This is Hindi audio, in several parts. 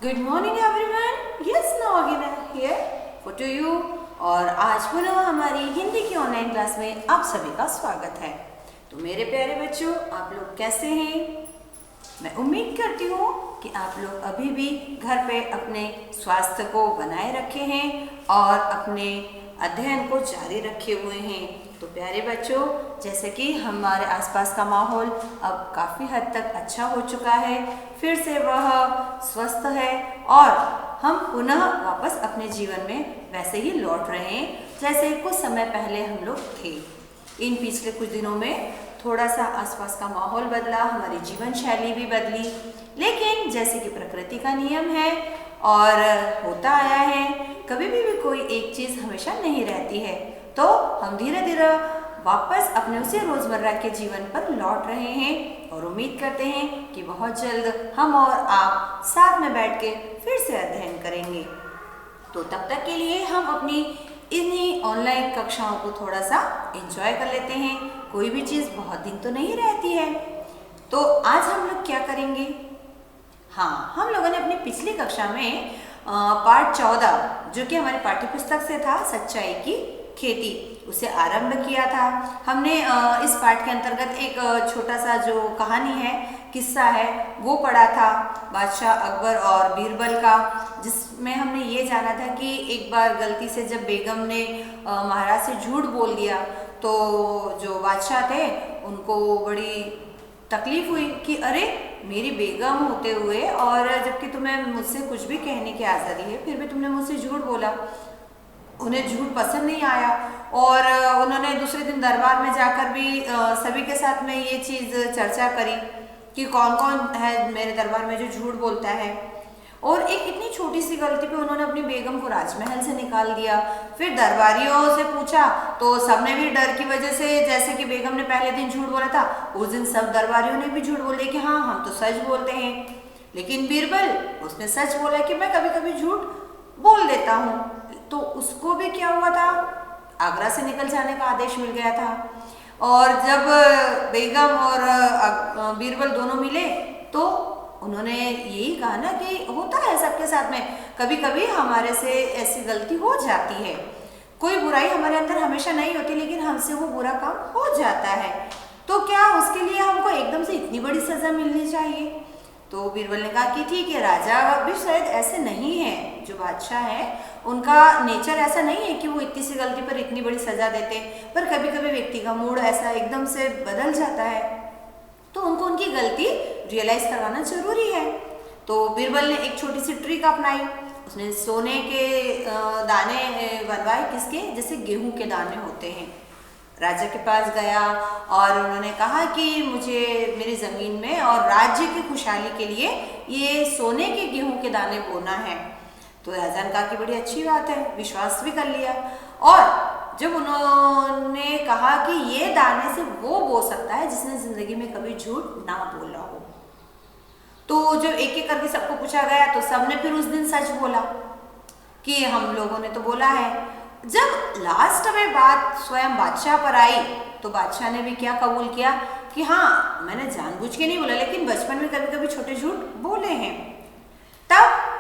Good morning everyone. Yes Nagina here for to you. और आज पुनः हमारी हिंदी की ऑनलाइन क्लास में आप सभी का स्वागत है। तो मेरे प्यारे बच्चों, आप लोग कैसे हैं? मैं उम्मीद करती हूँ कि आप लोग अभी भी घर पे अपने स्वास्थ्य को बनाए रखे हैं और अपने अध्ययन को जारी रखे हुए हैं। तो प्यारे बच्चों, जैसे कि हमारे आसपास का माहौल अब काफ़ी हद तक अच्छा हो चुका है, फिर से वह स्वस्थ है और हम पुनः वापस अपने जीवन में वैसे ही लौट रहे हैं जैसे कुछ समय पहले हम लोग थे। इन पिछले कुछ दिनों में थोड़ा सा आसपास का माहौल बदला, हमारी जीवन शैली भी बदली, लेकिन जैसे कि प्रकृति का नियम है और होता आया है, कभी भी कोई एक चीज़ हमेशा नहीं रहती है। तो हम धीरे धीरे वापस अपने उसी रोज़मर्रा के जीवन पर लौट रहे हैं और उम्मीद करते हैं कि बहुत जल्द हम और आप साथ में बैठ के फिर से अध्ययन करेंगे। तो तब तक के लिए हम अपनी इन्हीं ऑनलाइन कक्षाओं को थोड़ा सा एंजॉय कर लेते हैं। कोई भी चीज़ बहुत दिन तो नहीं रहती है। तो आज हम लोग क्या करेंगे? हाँ, हम लोगों ने अपनी पिछली कक्षा में पाठ 14 जो कि हमारी पाठ्यपुस्तक से था, सच्चाई की खेती, उसे आरंभ किया था। हमने इस पाठ के अंतर्गत एक छोटा सा जो कहानी है, किस्सा है, वो पढ़ा था बादशाह अकबर और बीरबल का, जिसमें हमने ये जाना था कि एक बार गलती से जब बेगम ने महाराज से झूठ बोल दिया तो जो बादशाह थे उनको बड़ी तकलीफ हुई कि अरे, मेरी बेगम होते हुए और जबकि तुम्हें मुझसे कुछ भी कहने की आज़ादी है, फिर भी तुमने मुझसे झूठ बोला। उन्हें झूठ पसंद नहीं आया और उन्होंने दूसरे दिन दरबार में जाकर भी सभी के साथ में ये चीज़ चर्चा करी कि कौन कौन है मेरे दरबार में जो झूठ बोलता है। और एक इतनी छोटी सी गलती पे उन्होंने अपनी बेगम को राजमहल से निकाल दिया। फिर दरबारियों से पूछा तो सबने भी डर की वजह से, जैसे कि बेगम ने पहले दिन झूठ बोला था, उस दिन सब दरबारियों ने भी झूठ बोल दिया कि हाँ, हम तो सच बोलते हैं। लेकिन बीरबल, उसने सच बोला कि मैं कभी कभी झूठ बोल देता हूँ। तो उसको भी क्या हुआ था, आगरा से निकल जाने का आदेश मिल गया था। और जब बेगम और बीरबल दोनों मिले तो उन्होंने यही कहा ना कि होता है सबके साथ में, कभी कभी हमारे से ऐसी गलती हो जाती है। कोई बुराई हमारे अंदर हमेशा नहीं होती, लेकिन हमसे वो बुरा काम हो जाता है। तो क्या उसके लिए हमको एकदम से इतनी बड़ी सज़ा मिलनी चाहिए? तो बीरबल ने कहा कि ठीक है, राजा भी शायद ऐसे नहीं है, जो बादशाह है उनका नेचर ऐसा नहीं है कि वो इतनी सी गलती पर इतनी बड़ी सज़ा देते, पर कभी कभी व्यक्ति का मूड ऐसा एकदम से बदल जाता है, तो उनको उनकी गलती रियलाइज़ करवाना ज़रूरी है। तो बीरबल ने एक छोटी सी ट्रिक अपनाई। उसने सोने के दाने बनवाए, किसके? जैसे गेहूं के दाने होते हैं। राजा के पास गया और उन्होंने कहा कि मुझे मेरी ज़मीन में और राज्य की खुशहाली के लिए ये सोने के गेहूं के दाने बोना है। तो राजा ने कहा कि बड़ी अच्छी बात है, विश्वास भी कर लिया। और जब उन्होंने कहा कि ये दाने से वो बो सकता है जिसने ज़िंदगी में कभी झूठ ना बोला हो, तो जब एक एक करके सबको पूछा गया तो सबने फिर उस दिन सच बोला कि हम लोगों ने तो बोला है। जब लास्ट में बात स्वयं बादशाह पर आई तो बादशाह ने भी क्या कबूल किया कि हाँ, मैंने जानबूझ के नहीं बोला, लेकिन बचपन में कभी कभी छोटे झूठ बोले हैं। तब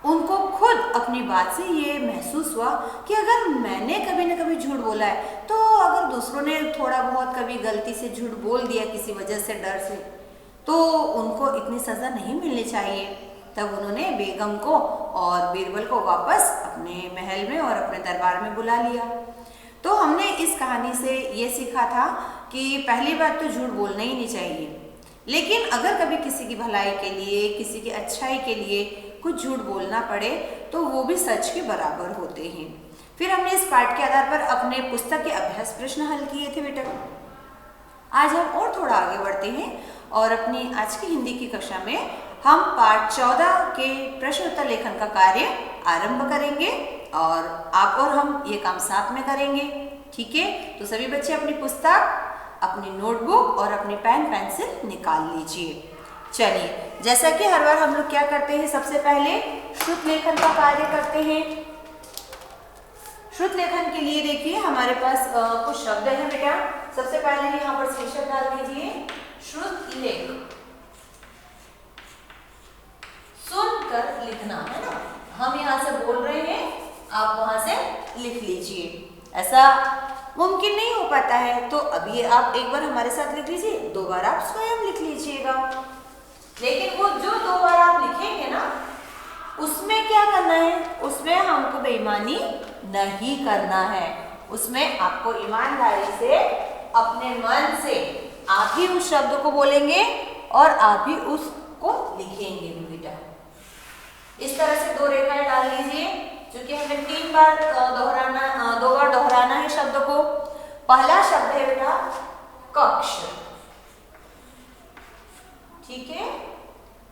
उनको खुद अपनी बात से ये महसूस हुआ कि अगर मैंने कभी न कभी झूठ बोला है, तो अगर दूसरों ने थोड़ा बहुत कभी गलती से झूठ बोल दिया किसी वजह से, डर से, तो उनको इतनी सज़ा नहीं मिलनी चाहिए। तब उन्होंने बेगम को और बीरबल को वापस अपने महल में और अपने दरबार में बुला लिया। तो हमने इस कहानी से ये सीखा था कि पहली बात तो झूठ बोलना ही नहीं चाहिए, लेकिन अगर कभी किसी की भलाई के लिए, किसी की अच्छाई के लिए कुछ झूठ बोलना पड़े तो वो भी सच के बराबर होते हैं। फिर हमने इस पाठ के आधार पर अपने पुस्तक के अभ्यास प्रश्न हल किए थे बेटा। आज हम और थोड़ा आगे बढ़ते हैं और अपनी आज की हिंदी की कक्षा में हम पाठ 14 के प्रश्न उत्तर लेखन का कार्य आरंभ करेंगे और आप और हम ये काम साथ में करेंगे। ठीक है? तो सभी बच्चे अपनी पुस्तक, अपनी नोटबुक और अपनी पेन पेंसिल निकाल लीजिए। चलिए, जैसा कि हर बार हम लोग क्या करते हैं, सबसे पहले श्रुत लेखन का कार्य करते हैं। श्रुत लेखन के लिए देखिए हमारे पास कुछ शब्द हैं बेटा। सबसे पहले यहाँ पर शीर्षक डाल दीजिए, श्रुत लेख। सुनकर लिखना है ना, हम यहाँ से बोल रहे हैं, आप वहां से लिख लीजिए। ऐसा मुमकिन नहीं हो पाता है तो अभी आप एक बार हमारे साथ लिख लीजिए, 2 बार आप स्वयं लिख लीजिएगा। लेकिन वो जो 2 बार आप लिखेंगे ना, उसमें क्या करना है, उसमें हमको बेईमानी नहीं करना है। उसमें आपको ईमानदारी से अपने मन से आप ही उस शब्द को बोलेंगे और आप ही उसको लिखेंगे भी बेटा। इस तरह से 2 रेखाएं डाल लीजिए, क्योंकि हमें 2 बार दोहराना है शब्द को। पहला शब्द है बेटा कक्ष, ठीक है।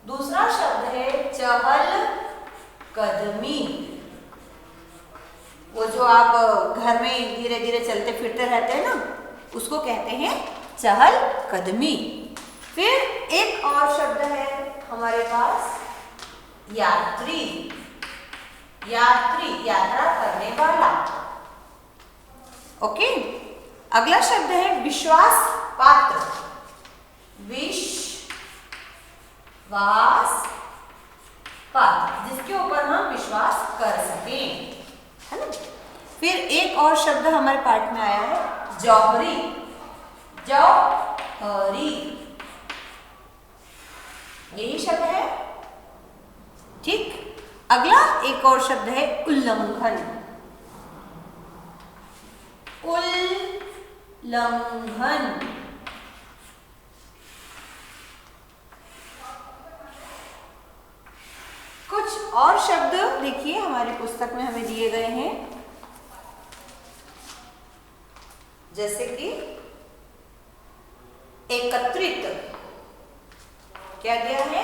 दूसरा शब्द है चहल कदमी। वो जो आप घर में धीरे धीरे चलते फिरते रहते हैं ना, उसको कहते हैं चहल कदमी। फिर एक और शब्द है हमारे पास यात्री। यात्री, यात्रा करने वाला। ओके। अगला शब्द है विश्वास पात्र। विश्वास पात्र, जिसके ऊपर हम विश्वास कर सकें, है ना। फिर एक और शब्द हमारे पाठ में आया है जौहरी। जौहरी, यही शब्द है, ठीक। अगला एक और शब्द है उल्लंघन। उल्लंघन, कुछ और शब्द देखिए हमारी पुस्तक में हमें दिए गए हैं, जैसे कि एकत्रित। क्या दिया है?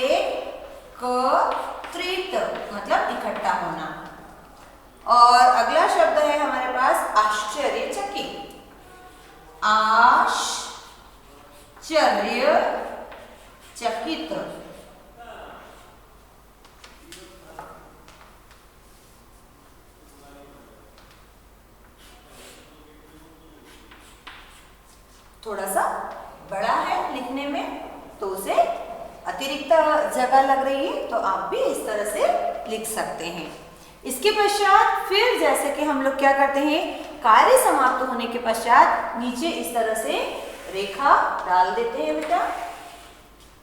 एकत्रित मतलब इकट्ठा होना। और अगला शब्द है हमारे पास आश्चर्यचकित। आश्चर्यचकित, थोड़ा सा बड़ा है लिखने में, तो उसे अतिरिक्त जगह लग रही है, तो आप भी इस तरह से लिख सकते हैं। इसके पश्चात फिर जैसे कि हम लोग क्या करते हैं, कार्य समाप्त होने के पश्चात नीचे इस तरह से रेखा डाल देते हैं बेटा,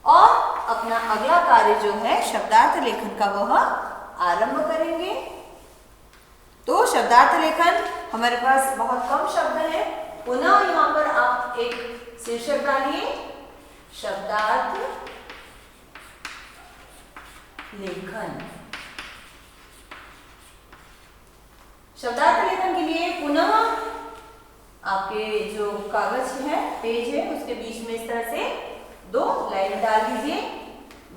और अपना अगला कार्य जो है शब्दार्थ लेखन का वह आरंभ करेंगे। तो शब्दार्थ लेखन हमारे पास बहुत कम शब्द है। पुनः यहाँ पर आप एक शीर्षक डालिए, शब्दार्थ लेखन। शब्दार्थ लेखन के लिए पुनः आपके जो कागज है, पेज है, उसके बीच में इस तरह से 2 लाइन डाल दीजिए।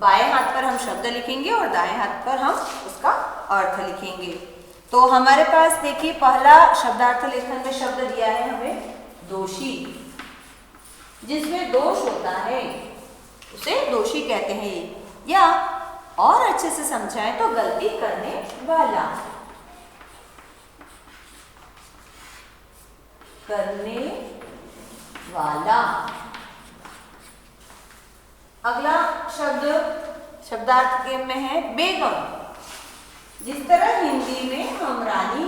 बाएं हाथ पर हम शब्द लिखेंगे और दाएं हाथ पर हम उसका अर्थ लिखेंगे। तो हमारे पास देखिए पहला शब्दार्थ लेखन में शब्द दिया है हमें दोषी। जिसमें दोष होता है उसे दोषी कहते हैं, या और अच्छे से समझाएं तो गलती करने वाला। करने वाला। अगला शब्द शब्दार्थ के में है बेगम। जिस तरह हिंदी में हम रानी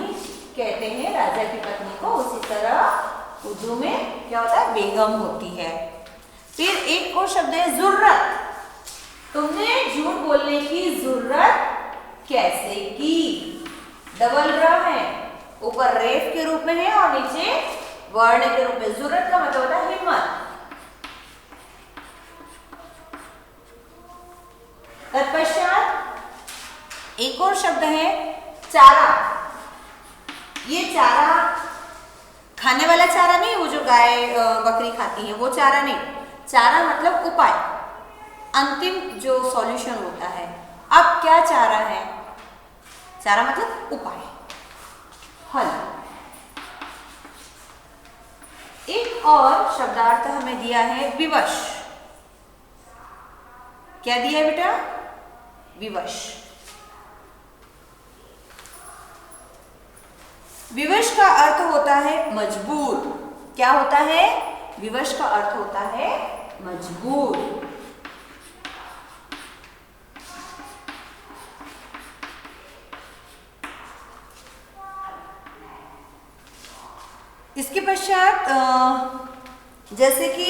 कहते हैं राजा की पत्नी को, उसी तरह उर्दू में क्या होता है, बेगम होती है। फिर एक और शब्द है जुर्रत। तुमने झूठ बोलने की जुर्रत कैसे की। डबल र है, ऊपर रेफ के रूप में है और नीचे वर्ण के रूप में। जुर्रत का मतलब होता है हिम्मत। तत्पश्चात एक और शब्द है चारा। ये चारा खाने वाला चारा नहीं, वो जो गाय बकरी खाती है वो चारा नहीं। चारा मतलब उपाय, अंतिम जो सॉल्यूशन होता है। अब क्या चारा है? चारा मतलब उपाय, हल। एक और शब्दार्थ हमें दिया है विवश। क्या दिया है बेटा? विवश। विवश का अर्थ होता है मजबूर। क्या होता है? विवश का अर्थ होता है मजबूर। इसके पश्चात जैसे कि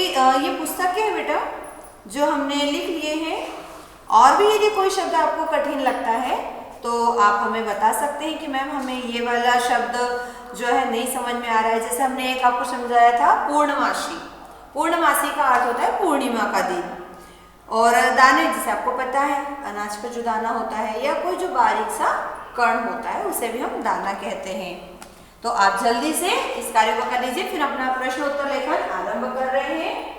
ये पुस्तक है बेटा जो हमने लिख लिए हैं, और भी यदि कोई शब्द आपको कठिन लगता है तो आप हमें बता सकते हैं कि मैम हमें ये वाला शब्द जो है नहीं समझ में आ रहा है। जैसे हमने एक आपको समझाया था पूर्णमासी। पूर्णमासी का अर्थ होता है पूर्णिमा का दिन। और दाने, जैसे आपको पता है अनाज का जो दाना होता है या कोई जो बारीक सा कण होता है उसे भी हम दाना कहते हैं। तो आप जल्दी से इस कार्य को कर लीजिए, फिर अपना प्रश्न उत्तर लेखन आरंभ कर रहे हैं।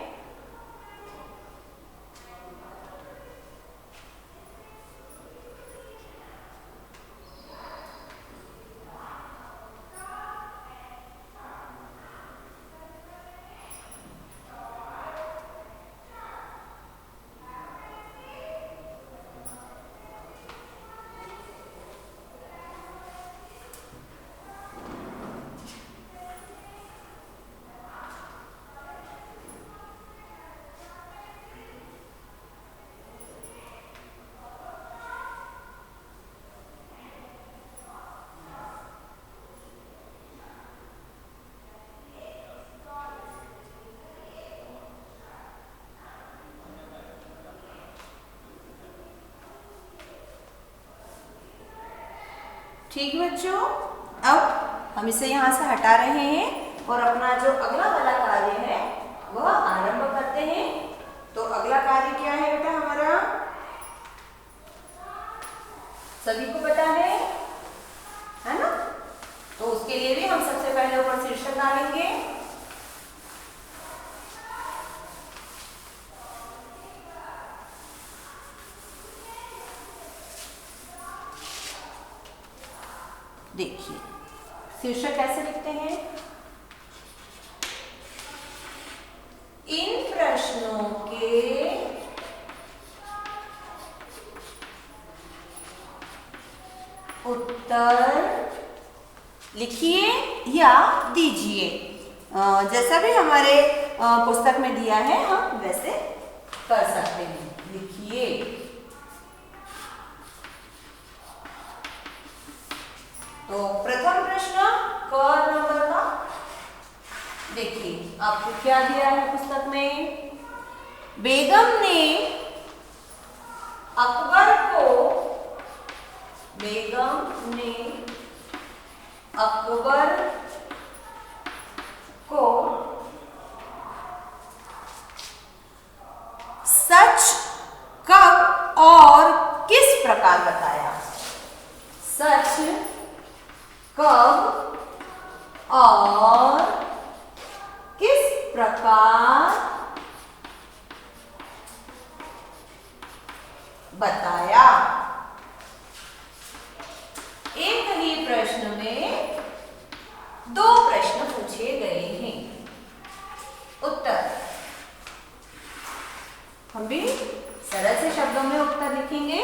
ठीक बच्चों, अब हम इसे यहाँ से हटा रहे हैं और अपना जो अगला वाला कार्य है वह आरंभ करते हैं। तो अगला कार्य क्या है बेटा हमारा, सभी को पता है ना? तो उसके लिए भी हम सबसे पहले ऊपर शीर्षक डालेंगे। देखिए शीर्षक कैसे लिखते हैं, इन प्रश्नों के उत्तर लिखिए या दीजिए। जैसा भी हमारे पुस्तक में दिया है हम वैसे कर सकते हैं। लिखिए। तो प्रथम प्रश्न क नंबर का देखिए आपको क्या दिया है पुस्तक में, बेगम ने अकबर को सच कब और किस प्रकार बताया। सच कब और किस प्रकार बताया। एक ही प्रश्न में दो प्रश्न पूछे गए हैं। उत्तर हम भी सरल से शब्दों में उत्तर लिखेंगे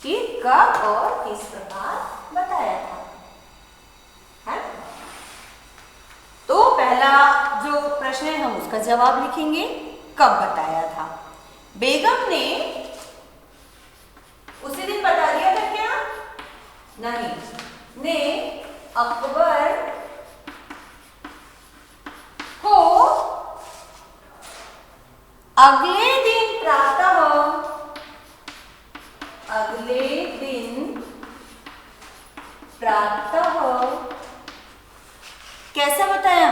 कि कब और किस प्रकार बताया था, है? तो पहला जो प्रश्न है हम उसका जवाब लिखेंगे, कब बताया था। बेगम ने उसी दिन बता दिया था क्या? नहीं, ने अकबर को अगले दिन प्रातः कैसा बताया,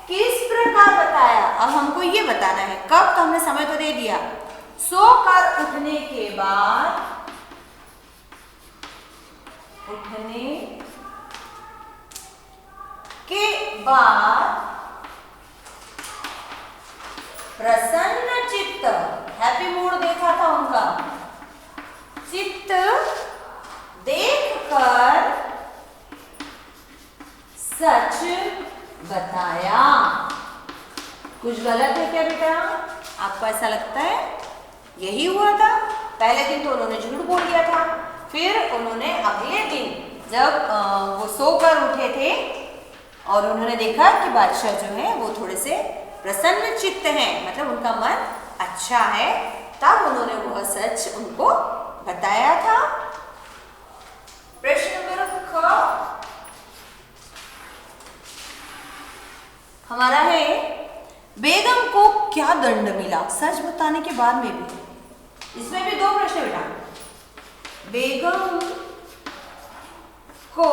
किस प्रकार बताया। अब हमको ये बताना है कब, तो हमने समय तो दे दिया। सोकर उठने के बाद प्रसन्न चित्त, हैप्पी मूड देखा था उनका, चित्त देखकर सच बताया। कुछ गलत है क्या बेटा? आपको ऐसा लगता है? यही हुआ था। पहले दिन तो उन्होंने झूठ बोल दिया था, फिर उन्होंने अगले दिन जब वो सोकर उठे थे और उन्होंने देखा कि बादशाह जो है वो थोड़े से प्रसन्न चित्त हैं, मतलब उनका मन अच्छा है, तब उन्होंने वह सच उनको बताया था। प्रश्न नंबर ख, हमारा है बेगम को क्या दंड मिला सच बताने के बाद में भी। इसमें भी दो प्रश्न बेटा। बेगम को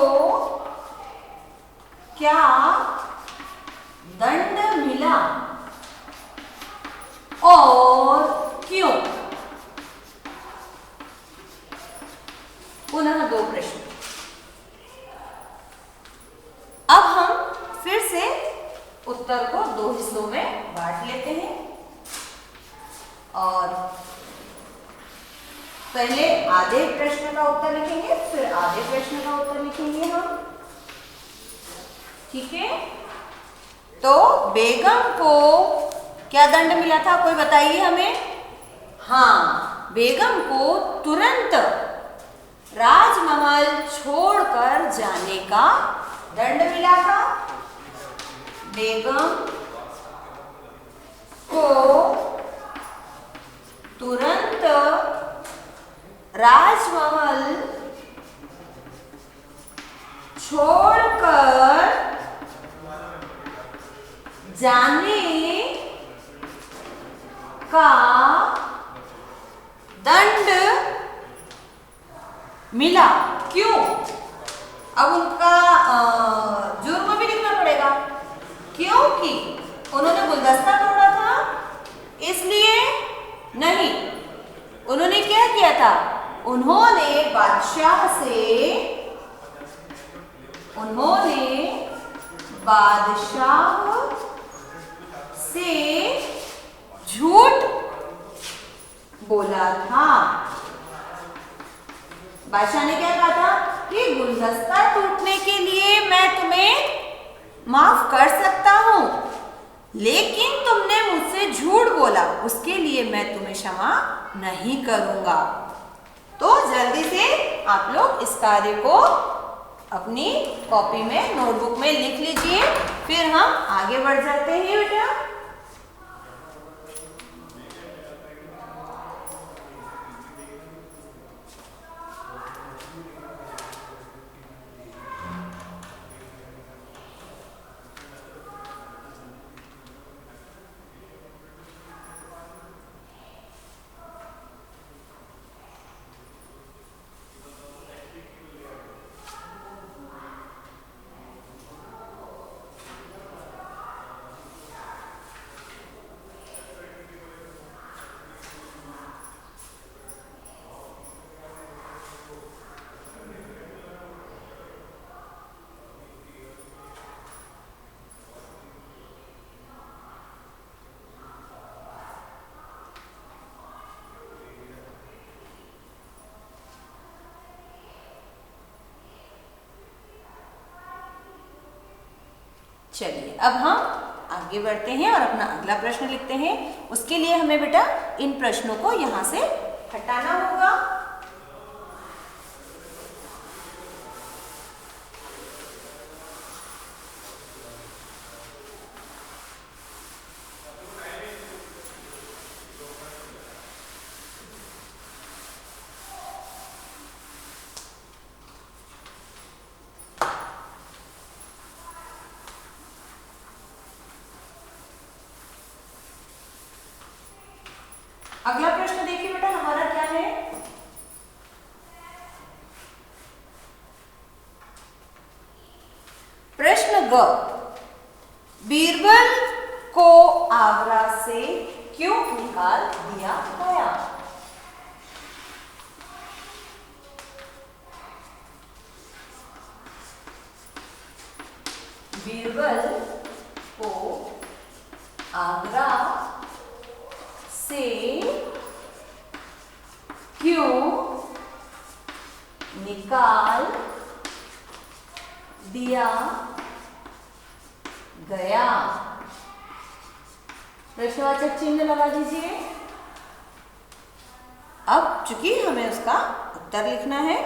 क्या दंड मिला और क्यों। पुनः दो प्रश्न। अब हम फिर से उत्तर को दो हिस्सों में बांट लेते हैं और पहले आधे प्रश्न का उत्तर लिखेंगे, फिर आधे प्रश्न का उत्तर लिखेंगे हम। ठीक है, तो बेगम को क्या दंड मिला था, कोई बताइए हमें। हाँ, बेगम को तुरंत राजमहल छोड़कर जाने का दंड मिला था। बेगम को तुरंत राजमहल छोड़कर जाने का दंड मिला। क्यों? अब उनका जुर्म भी लिखना पड़ेगा, क्योंकि उन्होंने गुलदस्ता तोड़ा था इसलिए नहीं। उन्होंने क्या किया था, उन्होंने बादशाह से झूठ बोला था। बादशाह ने क्या कहा था कि गुलदस्ता टूटने के लिए मैं तुम्हें माफ कर सकता हूं, लेकिन तुमने मुझसे झूठ बोला, उसके लिए मैं तुम्हें क्षमा नहीं करूंगा। तो जल्दी से आप लोग इस कार्य को अपनी कॉपी में, नोटबुक में लिख लीजिए, फिर हम आगे बढ़ जाते हैं बेटा। चलिए अब हम आगे बढ़ते हैं और अपना अगला प्रश्न लिखते हैं। उसके लिए हमें बेटा इन प्रश्नों को यहां से हटाना होगा। अगला प्रश्न देखिए बेटा हमारा क्या है। प्रश्न ग, बीरबल को आगरा से क्यों निकाल दिया गया। बीरबल को आगरा से क्यों निकाल दिया गया। प्रश्नवाचक चिन्ह लगा दीजिए। अब चूंकि हमें उसका उत्तर लिखना है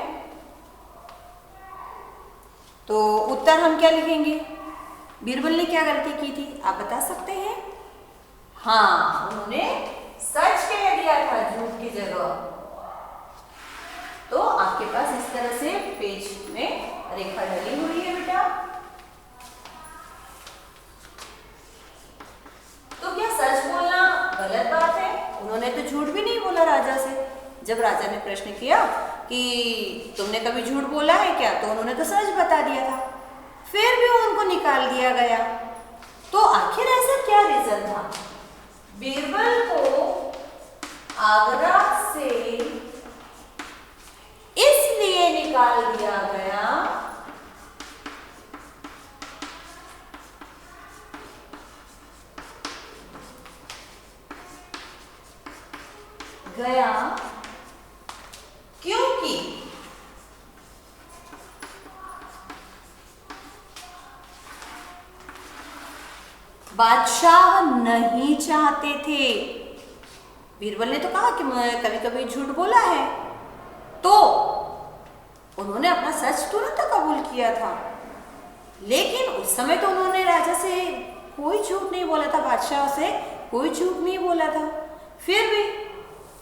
तो उत्तर हम क्या लिखेंगे, बीरबल ने क्या गलती की थी आप बता सकते हैं। हाँ, उन्होंने सच कह दिया था झूठ की जगह। तो आपके पास इस तरह से पेज में रेखा डली हुई है बेटा। था राजा से। जब राजा ने प्रश्न किया कि तुमने कभी झूठ बोला है क्या, तो उन्होंने तो सच बता दिया था, फिर भी उनको निकाल दिया गया। तो आखिर ऐसा क्या रीजन था? बीरबल को आगरा से इसलिए निकाल दिया गया क्योंकि बादशाह नहीं चाहते थे। बीरबल ने तो कहा कि मैं कभी कभी झूठ बोला है, तो उन्होंने अपना सच तुरंत कबूल किया था, लेकिन उस समय तो उन्होंने राजा से कोई झूठ नहीं बोला था, बादशाह से कोई झूठ नहीं बोला था। फिर भी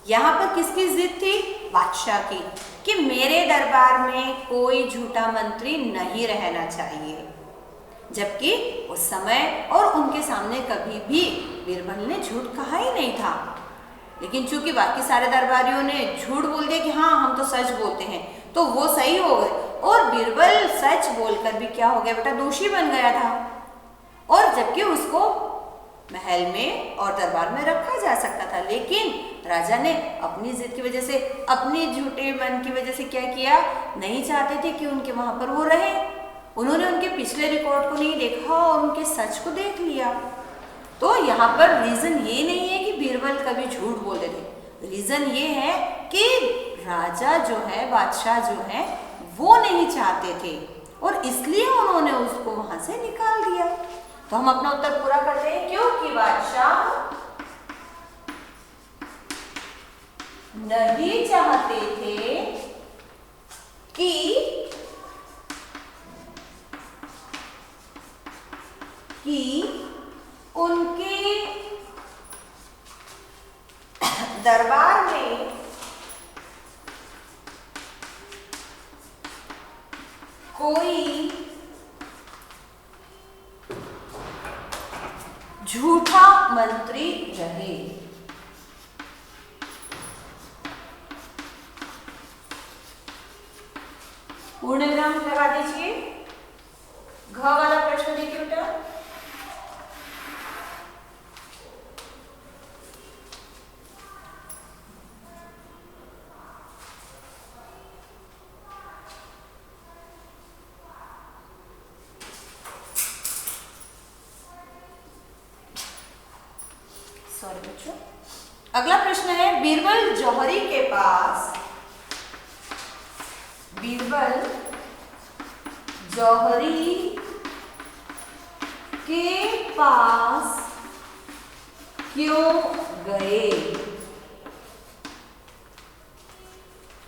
यहाँ पर किसकी जिद थी? बादशाह की, कि मेरे दरबार में कोई झूठा मंत्री नहीं रहना चाहिए। जबकि उस समय और उनके सामने कभी भी बीरबल ने झूठ कहा ही नहीं था, लेकिन चूंकि बाकी सारे दरबारियों ने झूठ बोल दिया कि हाँ हम तो सच बोलते हैं, तो वो सही हो गए और बीरबल सच बोलकर भी क्या हो गया बेटा, दोषी बन गया था। और जबकि उसको महल में और दरबार में रखा जा सकता था, लेकिन राजा ने अपनी जिद की वजह से, अपने झूठे मन की वजह से क्या किया, नहीं चाहते थे कि उनके वहां पर वो रहे। उन्होंने उनके पिछले रिकॉर्ड को नहीं देखा और उनके सच को देख लिया। तो यहाँ पर रीजन ये नहीं है कि बीरबल कभी झूठ बोलते थे, रीजन ये है कि राजा जो है, बादशाह जो है, वो नहीं चाहते थे और इसलिए उन्होंने उसको वहां से निकाल दिया। तो हम अपना उत्तर पूरा करते हैं, क्योंकि बादशाह नहीं चाहते थे कि उनके दरबार में कोई झूठा मंत्री रहे। पूर्ण विराम लगा दीजिए। घ वाला प्रश्न देखिए बेटा, सॉरी बच्चों। अगला प्रश्न है, बीरबल जौहरी के पास क्यों गए?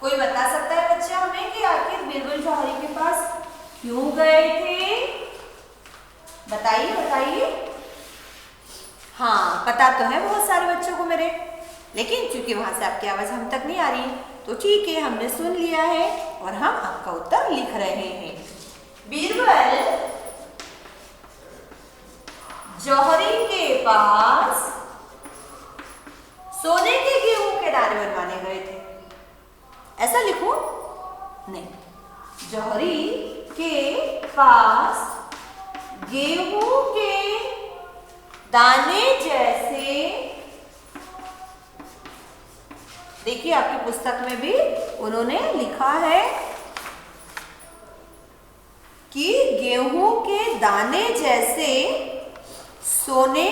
कोई बता सकता है बच्चा हमें कि आखिर बीरबल जौहरी के पास क्यों गए थे? बताइए बताइए। हाँ, पता तो है बहुत सारे बच्चों को मेरे, लेकिन चूंकि वहां से आपकी आवाज हम तक नहीं आ रही, तो ठीक है, हमने सुन लिया है और हम आपका उत्तर लिख रहे हैं। बीरबल जौहरी के पास सोने के गेहूं के दाने बनवाने गए थे, ऐसा लिखो। नहीं, जौहरी के पास गेहूं के दाने जैसे, देखिए आपकी पुस्तक में भी उन्होंने लिखा है कि गेहूं के दाने जैसे सोने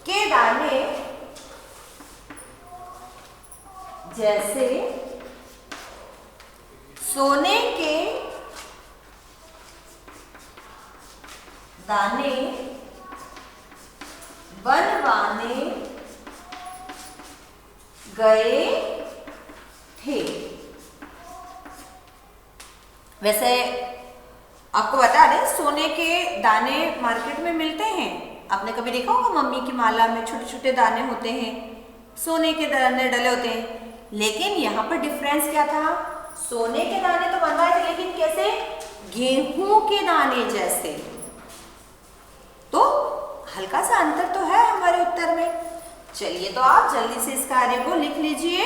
के दाने जैसे सोने के दाने बनवाने गए थे। वैसे आपको बता दें, सोने के दाने मार्केट में मिलते हैं। आपने कभी देखा होगा मम्मी की माला में छोटे छोटे दाने होते हैं, सोने के दाने डले होते हैं। लेकिन यहाँ पर डिफरेंस क्या था? सोने के दाने तो बनवाए थे, लेकिन कैसे? गेहूं के दाने जैसे। तो हल्का सा अंतर तो है हमारे उत्तर में। चलिए तो आप जल्दी से इस कार्य को लिख लीजिए।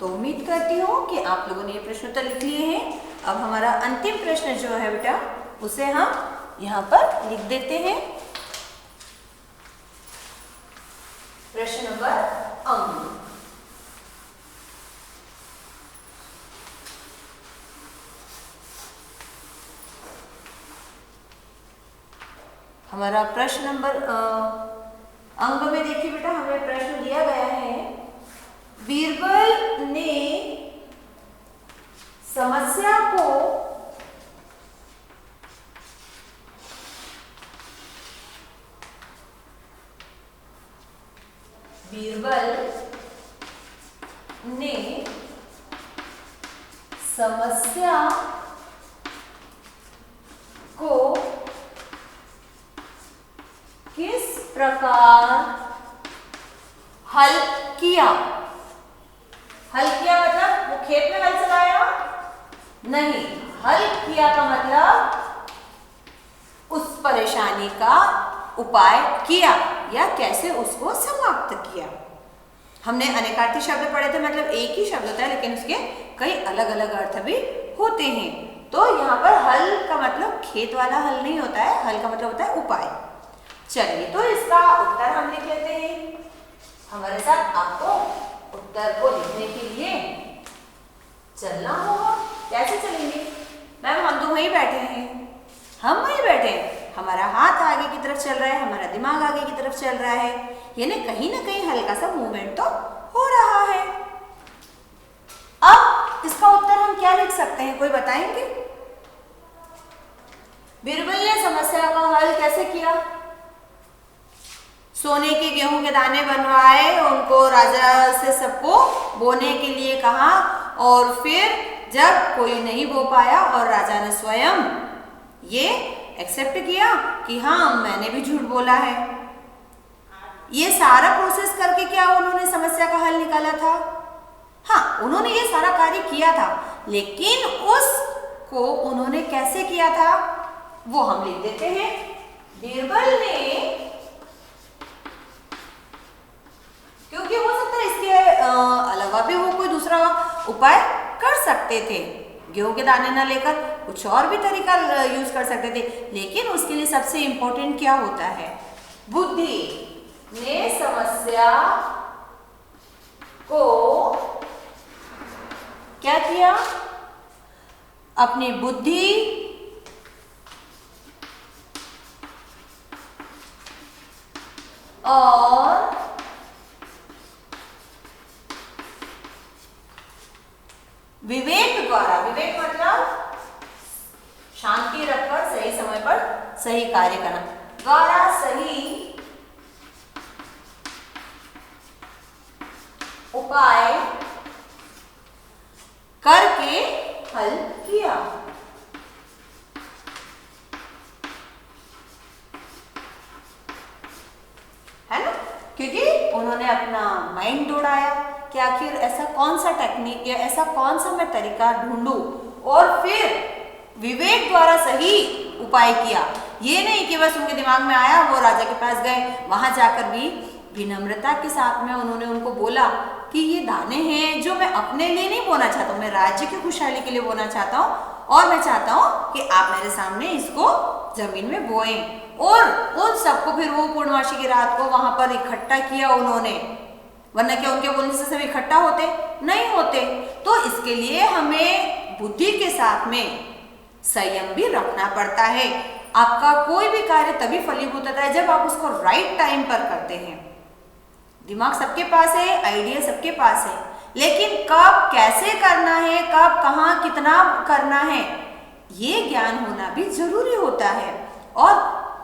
तो उम्मीद करती हूँ कि आप लोगों ने ये प्रश्न उत्तर लिख लिए हैं। अब हमारा अंतिम प्रश्न जो है बेटा, उसे हम यहाँ पर लिख देते हैं। प्रश्न नंबर अंग। हमारा प्रश्न नंबर अंग में देखिए बेटा, हमें प्रश्न दिया गया है, बीरबल ने समस्या को किस प्रकार हल किया? हल किया मतलब वो खेत में हल चलाया नहीं, हल किया का मतलब उस परेशानी का उपाय किया या कैसे उसको समाप्त किया। हमने अनेकार्थी शब्द पढ़े थे, मतलब एक ही शब्द होता है लेकिन उसके कई अलग अलग अर्थ भी होते हैं। तो यहाँ पर हल का मतलब खेत वाला हल नहीं होता है, हल का मतलब होता है उपाय। चलिए तो इसका उत्तर हम लिख लेते हैं। हमारे साथ आपको उत्तर को लिखने के लिए चलना होगा। कैसे चलेंगे मैम? हम तो वहीं बैठे हैं, हम वहीं बैठे हैं, हमारा हाथ आगे की तरफ चल रहा है, हमारा दिमाग आगे की तरफ चल रहा है, यानी कहीं ना कहीं हल्का सा मूवमेंट तो हो रहा है। अब इसका उत्तर हम क्या लिख सकते हैं, कोई बताएंगे? बीरबल ने समस्या का हल कैसे किया? सोने के गेहूं के दाने बनवाए, उनको राजा से सबको बोने के लिए कहा, और फिर जब कोई नहीं बो पाया और राजा ने स्वयं ये एक्सेप्ट किया कि हाँ मैंने भी झूठ बोला है, ये सारा प्रोसेस करके क्या उन्होंने समस्या का हल निकाला था? हाँ, उन्होंने ये सारा कार्य किया था, लेकिन उसको उन्होंने कैसे किया था वो हम लिख देते हैं। बीरबल ने, क्योंकि हो सकता है इसके अलावा भी वो कोई दूसरा उपाय कर सकते थे, गेहूं के दाने ना लेकर कुछ और भी तरीका यूज कर सकते थे, लेकिन उसके लिए सबसे इंपॉर्टेंट क्या होता है? बुद्धि। ने समस्या को क्या किया? अपनी बुद्धि और विवेक द्वारा, विवेक मतलब शांति रखकर सही समय पर सही कार्य करना, द्वारा सही उपाय करके हल किया। है ना? क्योंकि उन्होंने अपना माइंड दौड़ाया कि आखिर ऐसा कौन सा टेक्निक या ऐसा कौन सा मैं तरीका ढूंढूं, और फिर विवेक द्वारा सही उपाय किया। ये नहीं कि बस उनके दिमाग में आया, वो राजा के पास गए, वहां जाकर भी विनम्रता के साथ में उन्होंने उनको बोला कि ये दाने हैं जो मैं अपने लिए नहीं बोना चाहता हूँ, मैं राज्य की खुशहाली के लिए बोना चाहता हूँ, और मैं चाहता हूँ कि आप मेरे सामने इसको जमीन में बोएं और उन सबको फिर वो पूर्णमासी की रात को वहां पर इकट्ठा किया उन्होंने, वरना क्या उनके बोलने से सब इकट्ठा होते? नहीं होते। तो इसके लिए हमें बुद्धि के साथ में संयम भी रखना पड़ता है। आपका कोई भी कार्य तभी फलीभूत होता है जब आप उसको राइट टाइम पर करते हैं। दिमाग सबके पास है, आइडिया सबके पास है, लेकिन कब कैसे करना है, कब कहाँ कितना करना है, ये ज्ञान होना भी जरूरी होता है। और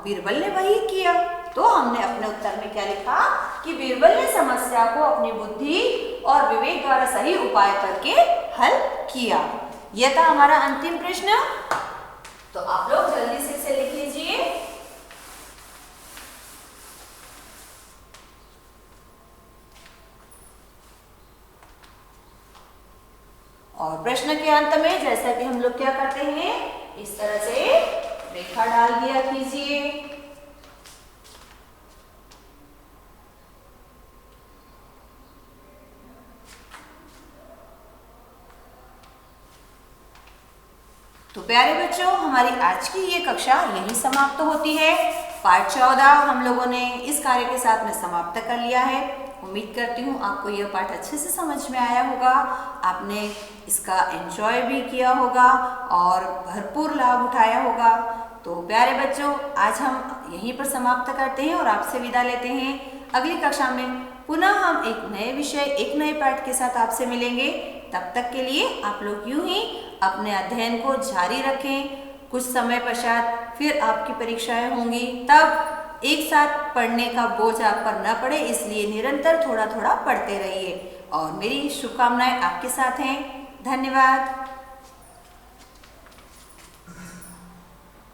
बीरबल ने वही किया। तो हमने अपने उत्तर में क्या लिखा कि बीरबल ने समस्या को अपनी बुद्धि और विवेक द्वारा सही उपाय करके हल किया। यह था हमारा अंतिम प्रश्न। तो आप लोग जल्दी से इसे लिख लीजिए। और प्रश्न के अंत में जैसा कि हम लोग क्या करते हैं, इस तरह से रेखा डाल दिया कीजिए। तो प्यारे बच्चों, हमारी आज की ये कक्षा यही समाप्त होती है। पाठ 14 हम लोगों ने इस कार्य के साथ में समाप्त कर लिया है। उम्मीद करती हूँ आपको यह पाठ अच्छे से समझ में आया होगा, आपने इसका एंजॉय भी किया होगा और भरपूर लाभ उठाया होगा। तो प्यारे बच्चों, आज हम यहीं पर समाप्त करते हैं और आपसे विदा लेते हैं। अगली कक्षा में पुनः हम एक नए विषय, एक नए पाठ के साथ आपसे मिलेंगे। तब तक के लिए आप लोग यूं ही अपने अध्ययन को जारी रखें। कुछ समय पश्चात फिर आपकी परीक्षाएं होंगी, तब एक साथ पढ़ने का बोझ आप पर न पड़े, इसलिए निरंतर थोड़ा थोड़ा पढ़ते रहिए। और मेरी शुभकामनाएं आपके साथ हैं। धन्यवाद।